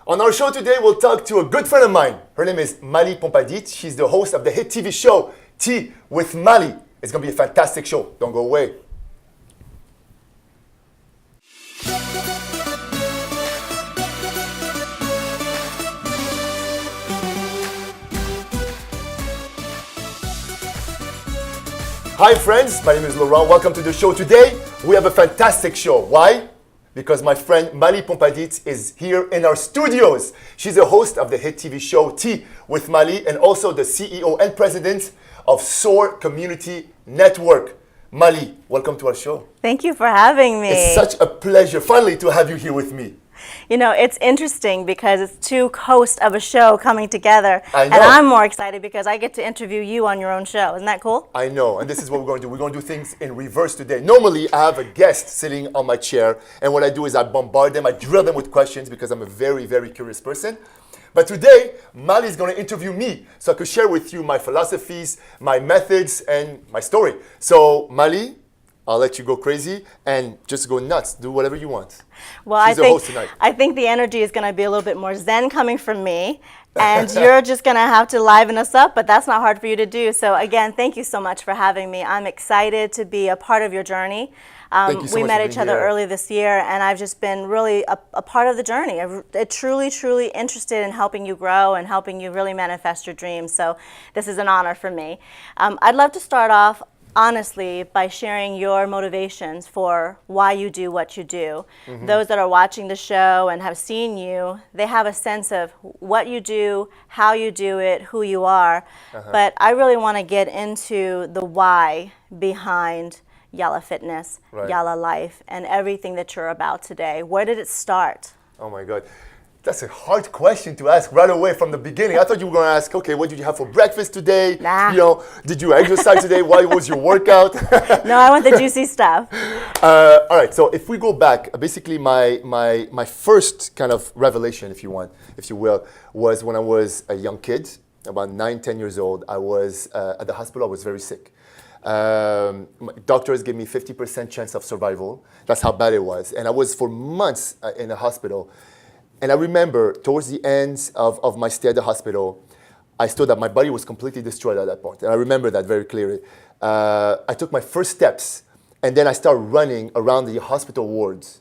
On our show today, we'll talk to a good friend of mine. Her name is Phonpadith. She's the host of the hit TV show, Tea with Mali. It's going to be a fantastic show. Don't go away. Hi friends, my name is Laurent. Welcome to the show. Today, we have a fantastic show. Why? Because my friend Phonpadith is here in our studios. She's a host of the hit TV show Tea with Mali and also the CEO and president of SOAR Community Network. Mali, welcome to our show. Thank you for having me. It's such a pleasure finally to have you here with me. You know, it's interesting because it's two hosts of a show coming together. I know. And I'm more excited because I get to interview you on your own show. Isn't that cool? I know, and this is what we're going to do. We're going to do things in reverse today. Normally, I have a guest sitting on my chair, and what I do is I bombard them, I drill them with questions because I'm a very, very curious person. But today, Mali is going to interview me so I could share with you my philosophies, my methods, and my story. So, Mali, I'll let you go crazy and just go nuts. Do whatever you want. Well, She's the host tonight. I think the energy is going to be a little bit more zen coming from me, and you're just going to have to liven us up, but that's not hard for you to do. So again, thank you so much for having me. I'm excited to be a part of your journey. Thank you so we much met for each being other here. early this year, and I've just been really a part of the journey. I'm truly interested in helping you grow and helping you really manifest your dreams. So this is an honor for me. I'd love to start off honestly by sharing your motivations for why you do what you do. Mm-hmm. Those that are watching the show and have seen you, they have a sense of what you do, how you do it, who you are. But I really want to get into the why behind Yala Fitness, Right. Yala Life, and everything that you're about today. Where did it start? Oh my God. That's a hard question to ask right away from the beginning. I thought you were going to ask, okay, what did you have for breakfast today? Nah. You know, did you exercise today? What was your workout? No, I want the juicy stuff. All right, so if we go back, basically my first kind of revelation, if you will, was when I was a young kid, about 9, 10 years old. I was at the hospital. I was very sick. Doctors gave me 50% chance of survival. That's how bad it was. And I was for months in the hospital. And I remember towards the end of my stay at the hospital, I saw that my body was completely destroyed at that point. And I remember that very clearly. I took my first steps, and then I started running around the hospital wards.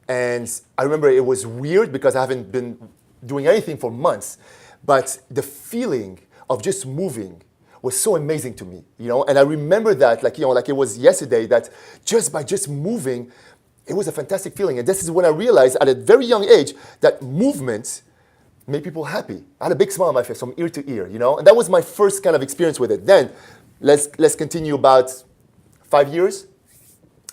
And I remember it was weird because I haven't been doing anything for months. But the feeling of just moving was so amazing to me, you know? And I remember that, like it was yesterday, that just by just moving, it was a fantastic feeling. And this is when I realized at a very young age that movement made people happy. I had a big smile on my face from ear to ear, you know? And that was my first kind of experience with it. Then, let's continue about 5 years.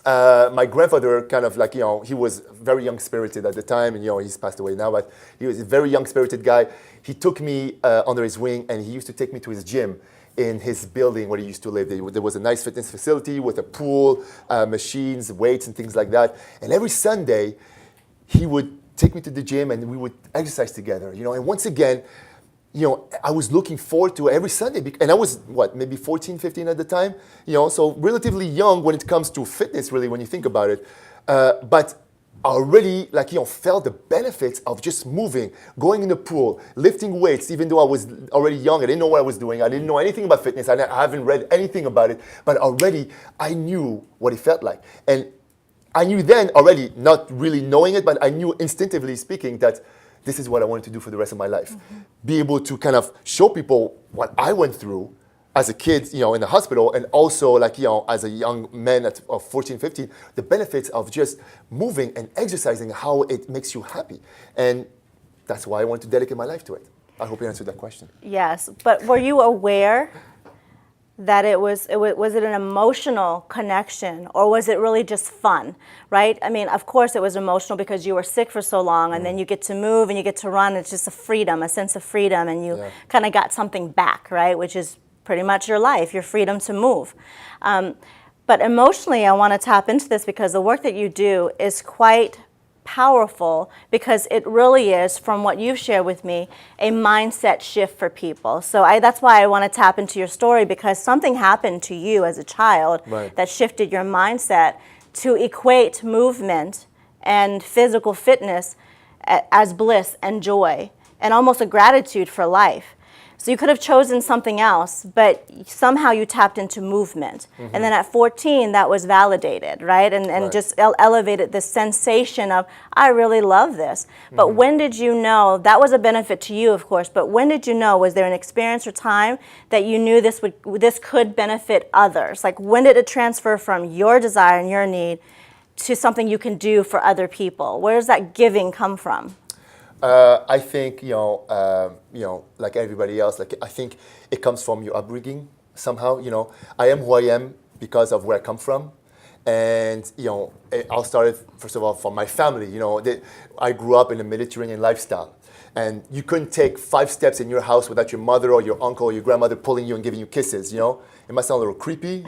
My grandfather kind of like, he was very young-spirited at the time, and, he's passed away now, but he was a very young-spirited guy. He took me under his wing, and he used to take me to his gym in his building where he used to live. There was a nice fitness facility with a pool, machines, weights, and things like that. And every Sunday, he would take me to the gym and we would exercise together, And once again, I was looking forward to every Sunday. And I was, maybe 14, 15 at the time? So relatively young when it comes to fitness, really, when you think about it. But I already, felt the benefits of just moving, going in the pool, lifting weights, even though I was already young. I didn't know what I was doing. I didn't know anything about fitness. I haven't read anything about it. But already, I knew what it felt like. And I knew then already, not really knowing it, but I knew instinctively speaking that this is what I wanted to do for the rest of my life. Mm-hmm. Be able to kind of show people what I went through as a kid, in the hospital, and also as a young man of 14, 15, the benefits of just moving and exercising, how it makes you happy. And that's why I want to dedicate my life to it. I hope you answered that question. Yes, but were you aware that was it an emotional connection, or was it really just fun, right? I mean, of course it was emotional because you were sick for so long, and then you get to move and you get to run. It's just a sense of freedom, and you kind of got something back, right? Which is pretty much your life, your freedom to move. But emotionally, I want to tap into this because the work that you do is quite powerful, because it really is, from what you've shared with me, a mindset shift for people. So that's why I want to tap into your story, because something happened to you as a child that shifted your mindset to equate movement and physical fitness as bliss and joy and almost a gratitude for life. So you could have chosen something else, but somehow you tapped into movement. And then at 14, that was validated, right? And Right. just elevated the sensation of, I really love this. But when did you know, that was a benefit to you, of course, but when did you know, was there an experience or time that you knew this could benefit others? Like, when did it transfer from your desire and your need to something you can do for other people? Where does that giving come from? I think like everybody else, like I think it comes from your upbringing somehow. I am who I am because of where I come from, and I'll start first of all from my family. I grew up in a Mediterranean lifestyle, and you couldn't take 5 steps in your house without your mother or your uncle or your grandmother pulling you and giving you kisses. It might sound a little creepy,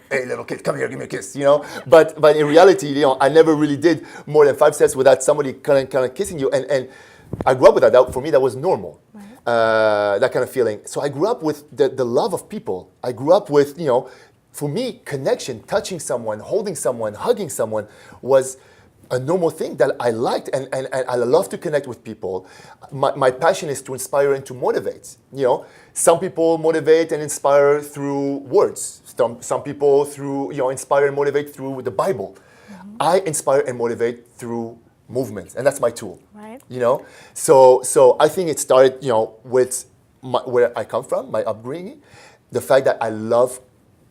hey little kid, come here, give me a kiss, But in reality, I never really did more than 5 steps without somebody kind of kissing you, and I grew up with that. For me, that was normal, that kind of feeling. So I grew up with the love of people. I grew up with, for me, connection, touching someone, holding someone, hugging someone was a normal thing that I liked, and I love to connect with people. My passion is to inspire and to motivate. Some people motivate and inspire through words. Some people through inspire and motivate through the Bible. I inspire and motivate through movement, and that's my tool. Right. So I think it started with where I come from, my upbringing, the fact that I love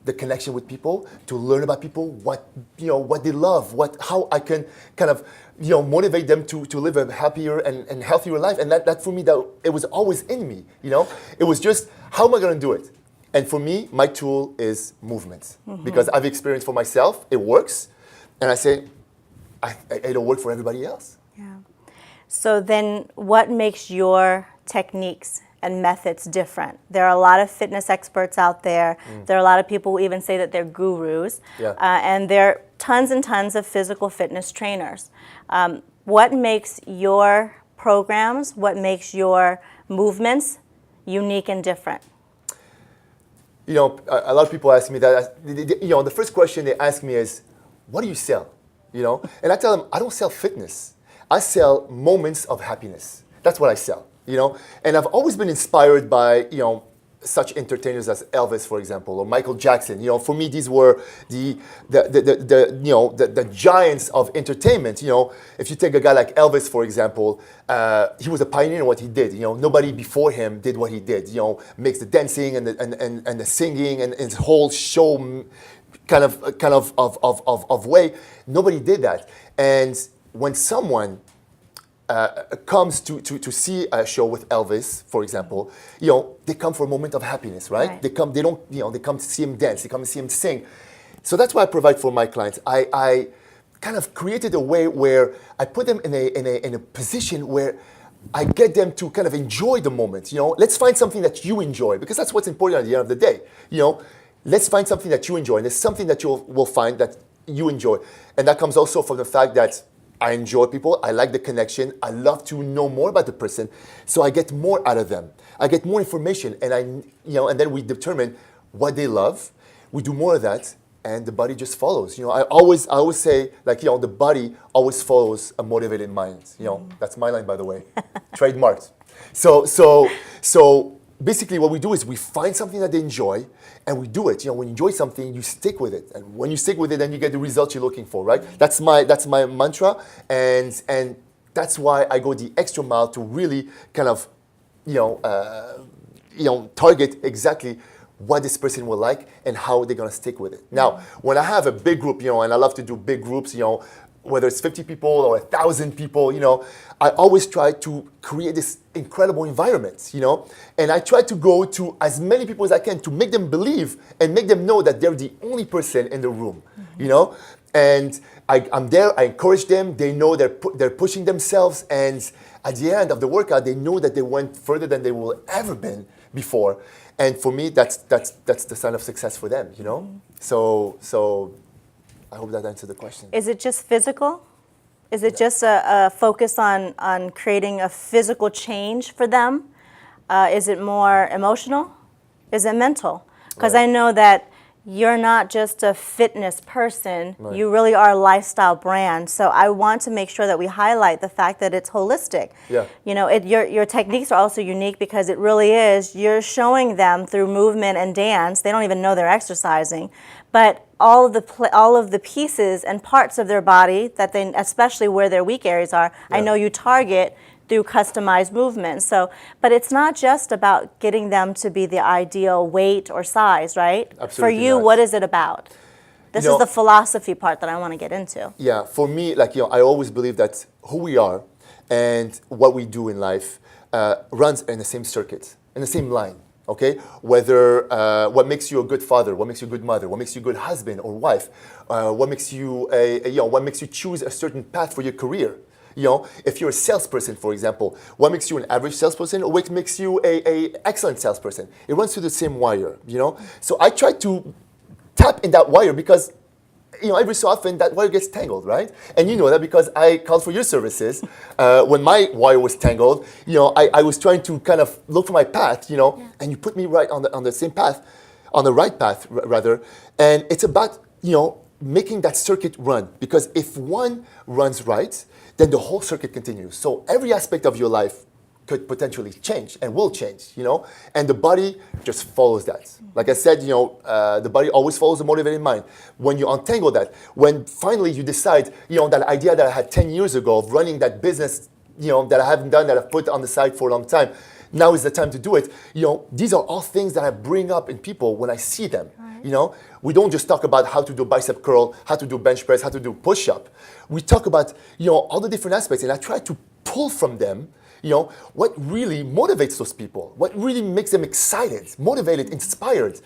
the connection with people, to learn about people, what they love, how I can kind of motivate them to live a happier and healthier life. And that for me, that it was always in me. It was just, how am I going to do it? And for me, my tool is movement, because I've experienced for myself, it works, and I say, it'll work for everybody else. Yeah. So then what makes your techniques and methods different? There are a lot of fitness experts out there. There are a lot of people who even say that they're gurus. Yeah. And there are tons and tons of physical fitness trainers. What makes your programs, what makes your movements unique and different? A lot of people ask me that. The first question they ask me is, what do you sell? And I tell them, I don't sell fitness. I sell moments of happiness. That's what I sell. And I've always been inspired by, such entertainers as Elvis, for example, or Michael Jackson. For me, these were the giants of entertainment. If you take a guy like Elvis, for example, he was a pioneer in what he did. Nobody before him did what he did. Makes the dancing and the singing and his whole show kind of way. Nobody did that. And when someone comes to see a show with Elvis, for example, they come for a moment of happiness, right? They come to see him dance, they come to see him sing. So that's what I provide for my clients. I kind of created a way where I put them in a position where I get them to kind of enjoy the moment. Let's find something that you enjoy, because that's what's important at the end of the day. Let's find something that you enjoy, and there's something that you will find that you enjoy. And that comes also from the fact that I enjoy people, I like the connection, I love to know more about the person, so I get more out of them. I get more information, and and then we determine what they love. We do more of that, and the body just follows. I always say, like, the body always follows a motivated mind. That's my line, by the way, trademarked. So basically, what we do is we find something that they enjoy, and we do it. When you enjoy something, you stick with it, and when you stick with it, then you get the results you're looking for, right? That's my mantra, and that's why I go the extra mile to really kind of, target exactly what this person will like and how they're gonna stick with it. Now, when I have a big group, and I love to do big groups, whether it's 50 people or 1,000 people, I always try to create this incredible environment, and I try to go to as many people as I can to make them believe and make them know that they're the only person in the room, and I'm there, I encourage them, they know they're pushing themselves, and at the end of the workout, they know that they went further than they will ever been before. And for me, that's the sign of success for them, So I hope that answered the question. Is it just physical? Is it just a focus on creating a physical change for them? Is it more emotional? Is it mental? Because I know that you're not just a fitness person, you really are a lifestyle brand. So I want to make sure that we highlight the fact that it's holistic. Yeah. You know, your techniques are also unique because it really is, you're showing them through movement and dance, they don't even know they're exercising, but all of the pieces and parts of their body that they, especially where their weak areas are, I know you target through customized movements. So, but it's not just about getting them to be the ideal weight or size, right? Absolutely For you, not. what is it about? This You is know, the philosophy part that I want to get into. Yeah, for me, like, I always believe that who we are and what we do in life runs in the same circuit, in the same line. Okay, whether what makes you a good father, what makes you a good mother, what makes you a good husband or wife, what makes you what makes you choose a certain path for your career. You know, if you're a salesperson, for example, what makes you an average salesperson or what makes you a excellent salesperson? It runs through the same wire, you know? So I try to tap in that wire because, every so often that wire gets tangled, right? And you know that because I called for your services. When my wire was tangled, I was trying to kind of look for my path, and you put me right on the same path, on the right path, rather. And it's about, making that circuit run. Because if one runs right, then the whole circuit continues. So every aspect of your life could potentially change and will change, and the body just follows that. Like I said, the body always follows the motivated mind. When you untangle that, when finally you decide, that idea that I had 10 years ago of running that business, that I haven't done, that I've put on the side for a long time, now is the time to do it. These are all things that I bring up in people when I see them. We don't just talk about how to do bicep curl, how to do bench press, how to do push-up. We talk about, all the different aspects, and I try to pull from them, what really motivates those people, what really makes them excited, motivated, inspired.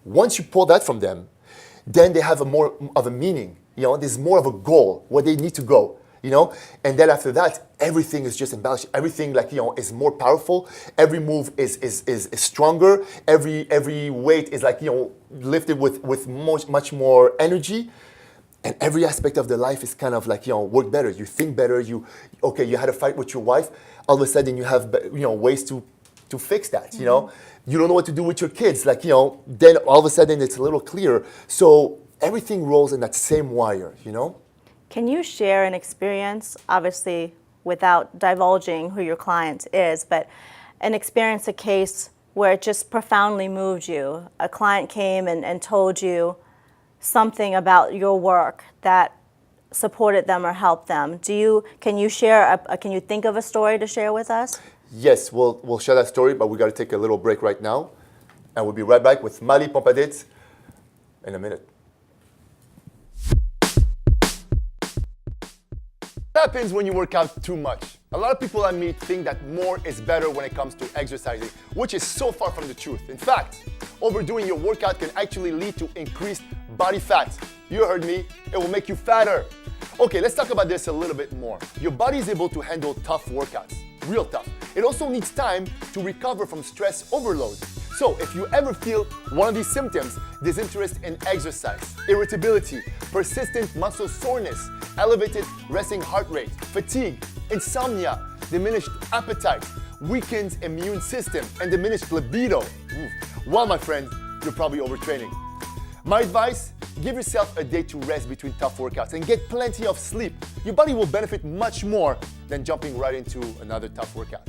Once you pull that from them, then they have more of a meaning. There's more of a goal, where they need to go. And then after that, everything is just embellished. Everything is more powerful. Every move is stronger. Every weight is lifted with much more energy. And every aspect of the life is kind of work better. You think better. You had a fight with your wife. All of a sudden you have ways to fix that. You don't know what to do with your kids. Then all of a sudden it's a little clearer. So everything rolls in that same wire. Can you share an experience, obviously without divulging who your client is, but an experience, a case where it just profoundly moved you? A client came and told you something about your work that supported them or helped them. Can you share? Can you think of a story to share with us? Yes, we'll share that story, but we got to take a little break right now, and we'll be right back with Mali Phonpadith in a minute. What happens when you work out too much? A lot of people I meet think that more is better when it comes to exercising, which is so far from the truth. In fact, overdoing your workout can actually lead to increased body fat. You heard me, it will make you fatter. Okay, let's talk about this a little bit more. Your body is able to handle tough workouts, real tough. It also needs time to recover from stress overload. So if you ever feel one of these symptoms, disinterest in exercise, irritability, persistent muscle soreness, elevated resting heart rate, fatigue, insomnia, diminished appetite, weakened immune system, and diminished libido, well, my friend, you're probably overtraining. My advice, give yourself a day to rest between tough workouts and get plenty of sleep. Your body will benefit much more than jumping right into another tough workout.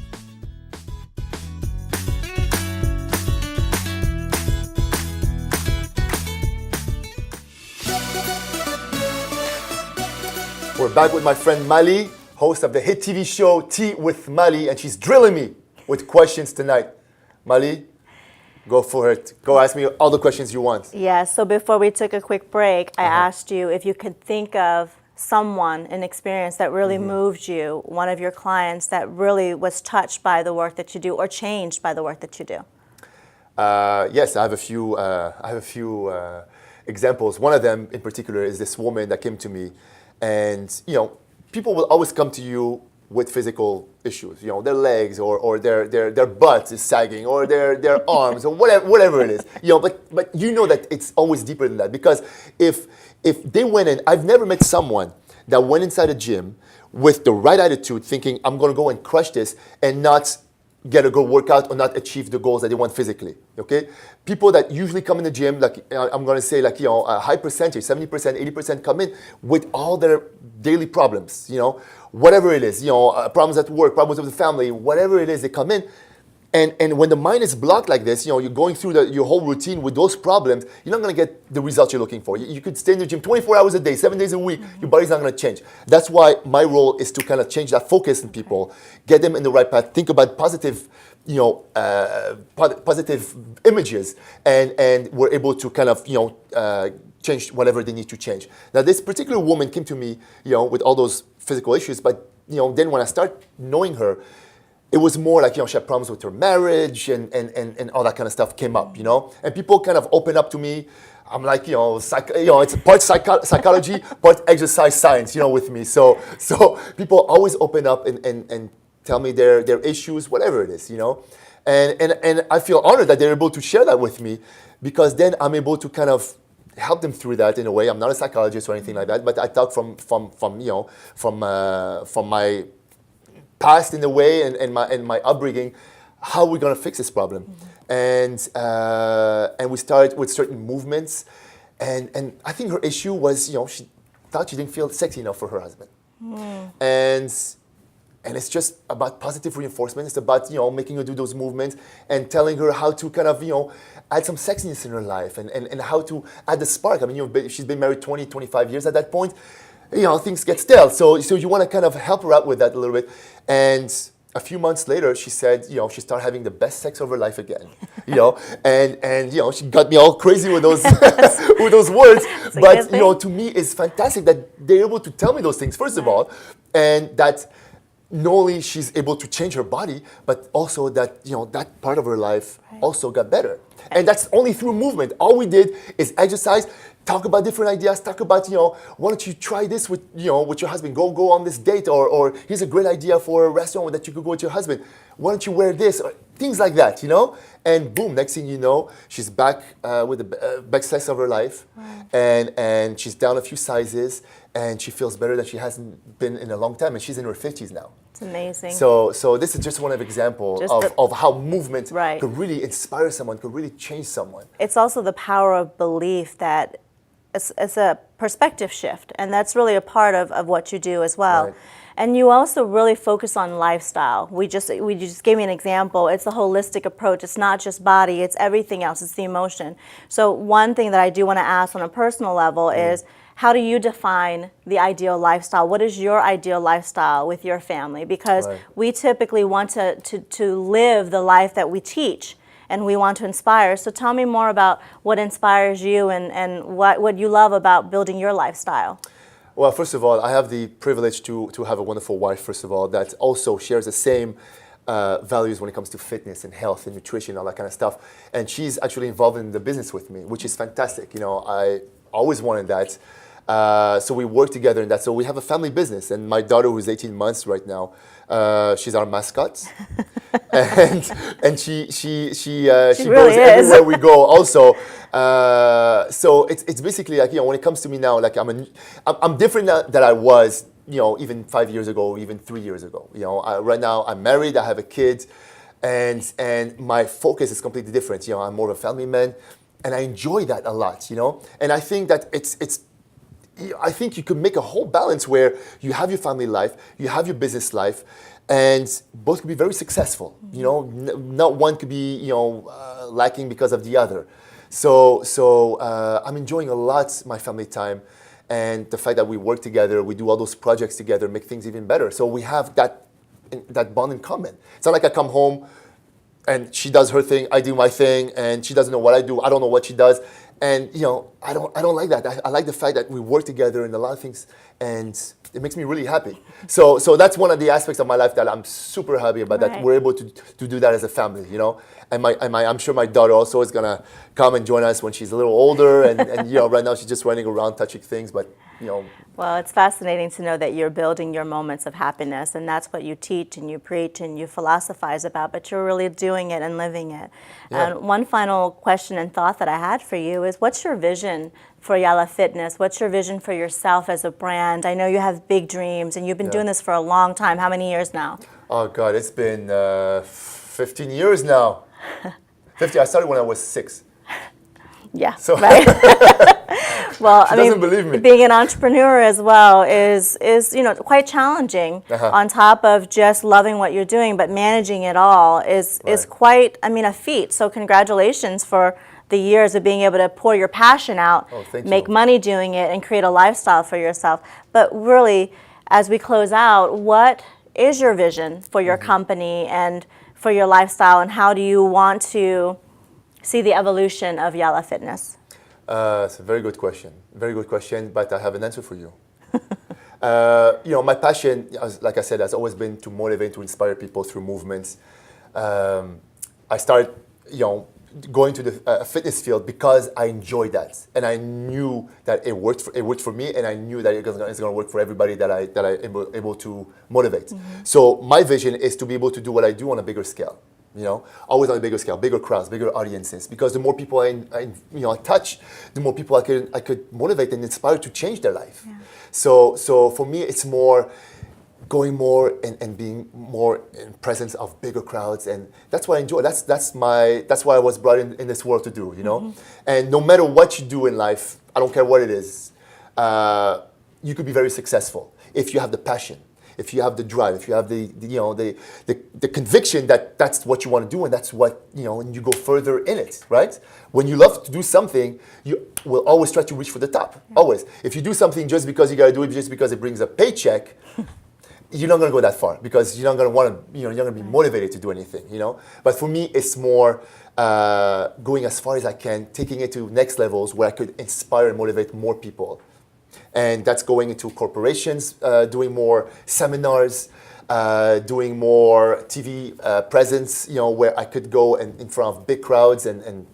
We're back with my friend Mali, host of the hit TV show Tea with Mali, and she's drilling me with questions tonight. Mali, go for it. Go ask me all the questions you want. Yeah, so before we took a quick break, I asked you if you could think of someone, an experience that really moved you, one of your clients that really was touched by the work that you do or changed by the work that you do. Yes, I have a few examples. One of them in particular is this woman that came to me. And, people will always come to you with physical issues, their legs or their butts is sagging or their arms or whatever it is, but you know that it's always deeper than that, because if they went in, I've never met someone that went inside a gym with the right attitude thinking I'm going to go and crush this and not get a good workout or not achieve the goals that they want physically. Okay, people that usually come in the gym, like I'm gonna say, like a high percentage, 70%, 80% come in with all their daily problems. Whatever it is, problems at work, problems with the family, whatever it is, they come in. And when the mind is blocked like this, you're going through your whole routine with those problems, you're not going to get the results you're looking for. You could stay in the gym 24 hours a day, 7 days a week, your body's not going to change. That's why my role is to kind of change that focus in people, get them in the right path, think about positive, positive images, and we're able to kind of, change whatever they need to change. Now, this particular woman came to me, with all those physical issues, but, then when I start knowing her, it was more like, she had problems with her marriage and all that kind of stuff came up, And people kind of open up to me. I'm like, it's part psychology, part exercise science, with me. So people always open up and tell me their issues, whatever it is, And I feel honored that they're able to share that with me, because then I'm able to kind of help them through that in a way. I'm not a psychologist or anything like that, but I talk from my past in a way and my upbringing, how we're gonna fix this problem, and we started with certain movements, and I think her issue was she thought she didn't feel sexy enough for her husband, and it's just about positive reinforcement. It's about making her do those movements and telling her how to kind of add some sexiness in her life and how to add the spark. I mean she's been married 20, 25 years at that point. Things get stale. So you want to kind of help her out with that a little bit. And a few months later, she said, she started having the best sex of her life again. And she got me all crazy with those with those words. But to me, it's fantastic that they're able to tell me those things first of all, and that not only she's able to change her body, but also that that part of her life also got better. And that's only through movement. All we did is exercise. Talk about different ideas. Talk about, why don't you try this with your husband? Go on this date, or here's a great idea for a restaurant that you could go with your husband. Why don't you wear this? Or things like that, And boom, next thing you know, she's back with the best sex of her life, and she's down a few sizes, and she feels better than she hasn't been in a long time, and she's in her 50s now. It's amazing. So this is just one of examples of how movement could really inspire someone, could really change someone. It's also the power of belief that it's a perspective shift, and that's really a part of what you do as well. Right. And you also really focus on lifestyle. We just gave me an example. It's a holistic approach. It's not just body, it's everything else. It's the emotion. So one thing that I do want to ask on a personal level is, how do you define the ideal lifestyle? What is your ideal lifestyle with your family? Because we typically want to live the life that we teach, and we want to inspire. So tell me more about what inspires you and what you love about building your lifestyle. Well, first of all, I have the privilege to have a wonderful wife, first of all, that also shares the same values when it comes to fitness and health and nutrition, all that kind of stuff. And she's actually involved in the business with me, which is fantastic. I always wanted that. So we work together in that. So we have a family business, and my daughter, who's 18 months right now, she's our mascot, and she really goes everywhere we go. Also, so it's basically like when it comes to me now, like I'm different than I was, even 5 years ago, even 3 years ago. Right now I'm married, I have a kid, and my focus is completely different. I'm more of a family man, and I enjoy that a lot. And I think that I think you could make a whole balance where you have your family life, you have your business life, and both could be very successful. Not one could be lacking because of the other. So I'm enjoying a lot my family time, and the fact that we work together, we do all those projects together, make things even better. So we have that bond in common. It's not like I come home and she does her thing, I do my thing, and she doesn't know what I do, I don't know what she does. And I don't like that. I like the fact that we work together in a lot of things, and it makes me really happy. So that's one of the aspects of my life that I'm super happy about. That we're able to do that as a family, And I'm sure my daughter also is gonna come and join us when she's a little older. And right now she's just running around touching things, but Well, it's fascinating to know that you're building your moments of happiness, and that's what you teach and you preach and you philosophize about, but you're really doing it and living it. Yeah. And one final question and thought that I had for you is, what's your vision for Yala Fitness? What's your vision for yourself as a brand? I know you have big dreams, and you've been doing this for a long time. How many years now? Oh, God, it's been 15 years now. 50. I started when I was 6. Yeah, So right. Well, I doesn't mean, believe me. being an entrepreneur as well is quite challenging. On top of just loving what you're doing, but managing it all is Right. quite, a feat. So congratulations for the years of being able to pour your passion out, Oh, thank make you. money doing it, and create a lifestyle for yourself. But really, as we close out, what is your vision for your company and for your lifestyle, and how do you want to see the evolution of Yala Fitness? It's a very good question. Very good question, but I have an answer for you. My passion, like I said, has always been to motivate, to inspire people through movements. I started, going to the fitness field because I enjoyed that, and I knew that it worked for me, and I knew that it's going to work for everybody that I able to motivate. So my vision is to be able to do what I do on a bigger scale. Always on a bigger scale, bigger crowds, bigger audiences. Because the more people I touch, the more people I could motivate and inspire to change their life. Yeah. So for me, it's more going more and being more in presence of bigger crowds, and that's what I enjoy. That's why I was brought in this world to do. And no matter what you do in life, I don't care what it is, you could be very successful if you have the passion. If you have the drive, if you have the conviction that that's what you want to do, and that's what and you go further in it, right? When you love to do something, you will always try to reach for the top. Yeah. Always. If you do something just because you got to do it, just because it brings a paycheck, you're not going to go that far, because you're not going to want to, you're not going to be motivated to do anything, But for me, it's more going as far as I can, taking it to next levels where I could inspire and motivate more people. And that's going into corporations, doing more seminars, doing more TV presence, where I could go in front of big crowds and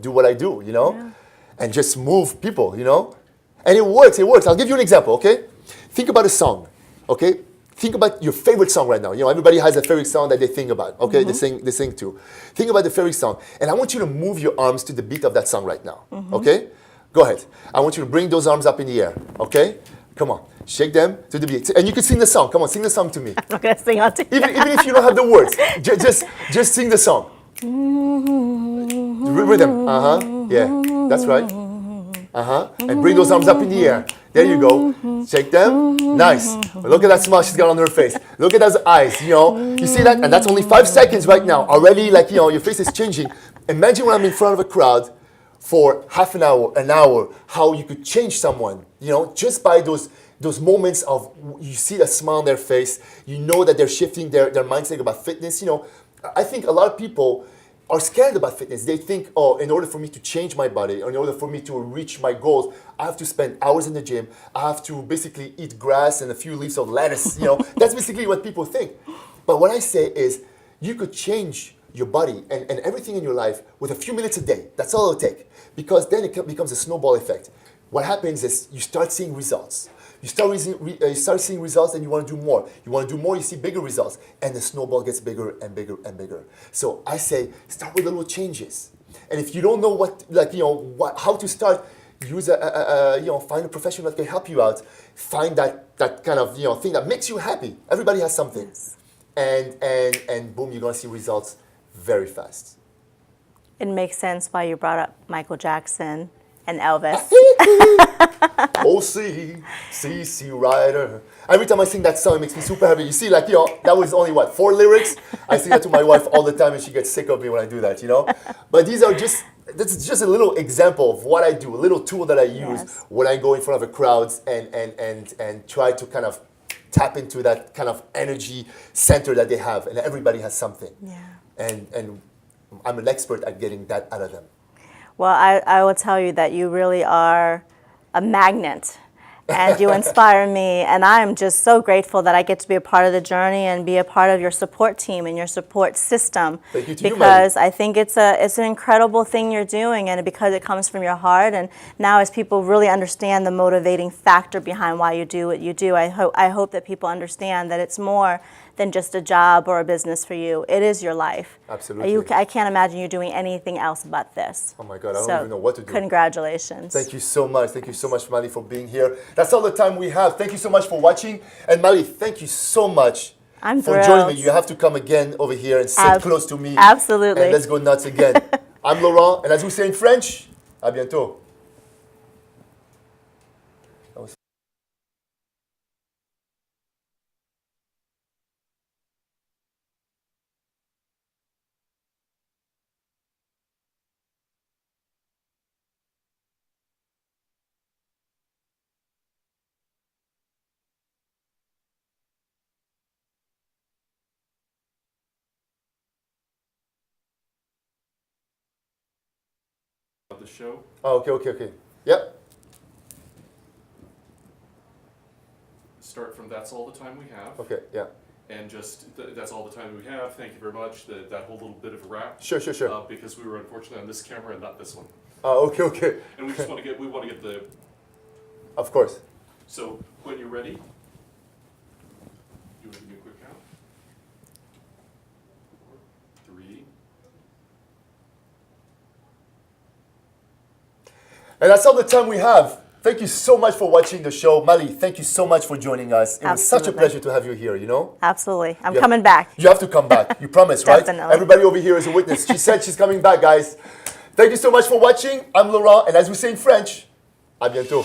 do what I do, Yeah. and just move people, And it works. I'll give you an example, okay? Think about a song, okay? Think about your favorite song right now. Everybody has a favorite song that they think about, okay? They sing to. Think about the favorite song, and I want you to move your arms to the beat of that song right now, okay? Go ahead. I want you to bring those arms up in the air, okay? Come on. Shake them to the beat. And you can sing the song. Come on, sing the song to me. I'm not going to sing on to you. Even if you don't have the words, just sing the song. Rhythm. Yeah, that's right. And bring those arms up in the air. There you go. Shake them. Nice. Look at that smile she's got on her face. Look at those eyes, You see that? And that's only 5 seconds right now. Already, your face is changing. Imagine when I'm in front of a crowd for half an hour, how you could change someone, just by those moments of, you see a smile on their face, that they're shifting their mindset about fitness. I think a lot of people are scared about fitness. They think, in order for me to change my body, or in order for me to reach my goals, I have to spend hours in the gym. I have to basically eat grass and a few leaves of lettuce. That's basically what people think. But what I say is, you could change your body and everything in your life with a few minutes a day. That's all it'll take. Because then it becomes a snowball effect. What happens is you start seeing results. You start seeing results, and you want to do more. You want to do more, you see bigger results, and the snowball gets bigger and bigger and bigger. So I say, start with little changes. And if you don't know how to start, use find a professional that can help you out. Find that kind of thing that makes you happy. Everybody has something, Yes. and boom, you're gonna see results very fast. It makes sense why you brought up Michael Jackson and Elvis. Oh, C Rider. Every time I sing that song, it makes me super happy. You see, that was only 4 lyrics. I sing that to my wife all the time, and she gets sick of me when I do that, But that's just a little example of what I do, a little tool that I use when I go in front of a crowd and try to kind of tap into that kind of energy center that they have, and everybody has something. Yeah. And I'm an expert at getting that out of them. Well, I will tell you that you really are a magnet, and you inspire me, and I am just so grateful that I get to be a part of the journey and be a part of your support team and your support system. Thank you to because you, I think it's an incredible thing you're doing, and because it comes from your heart. And now, as people really understand the motivating factor behind why you do what you do, I hope that people understand that it's more than just a job or a business for you. It is your life. Absolutely. I can't imagine you doing anything else but this. Oh my God, I don't even know what to do. Congratulations. Thank you so much. Thank you so much, Mali, for being here. That's all the time we have. Thank you so much for watching. And Mali, thank you so much I'm for joining me. thrilled. You have to come again over here and sit Ab- close to me. absolutely. And let's go nuts again. I'm Laurent, and as we say in French, à bientôt. That was Of the show. Oh, okay. Yep. Start from that's all the time we have, Okay, yeah. and just that's all the time we have. Thank you very much. That whole little bit of a wrap. Sure. Because we were unfortunately on this camera and not this one, Oh, okay. and we just want to get the. Of course. So when you're ready, you want to give me a quick count? 4, 3. And that's all the time we have. Thank you so much for watching the show. Mali, thank you so much for joining us. It was such a Absolutely. pleasure to have you here, you know? Absolutely. I'm Yeah. coming back. You have to come back. You promise, right? Definitely. Everybody over here is a witness. She said she's coming back, guys. Thank you so much for watching. I'm Laurent, and as we say in French, à bientôt.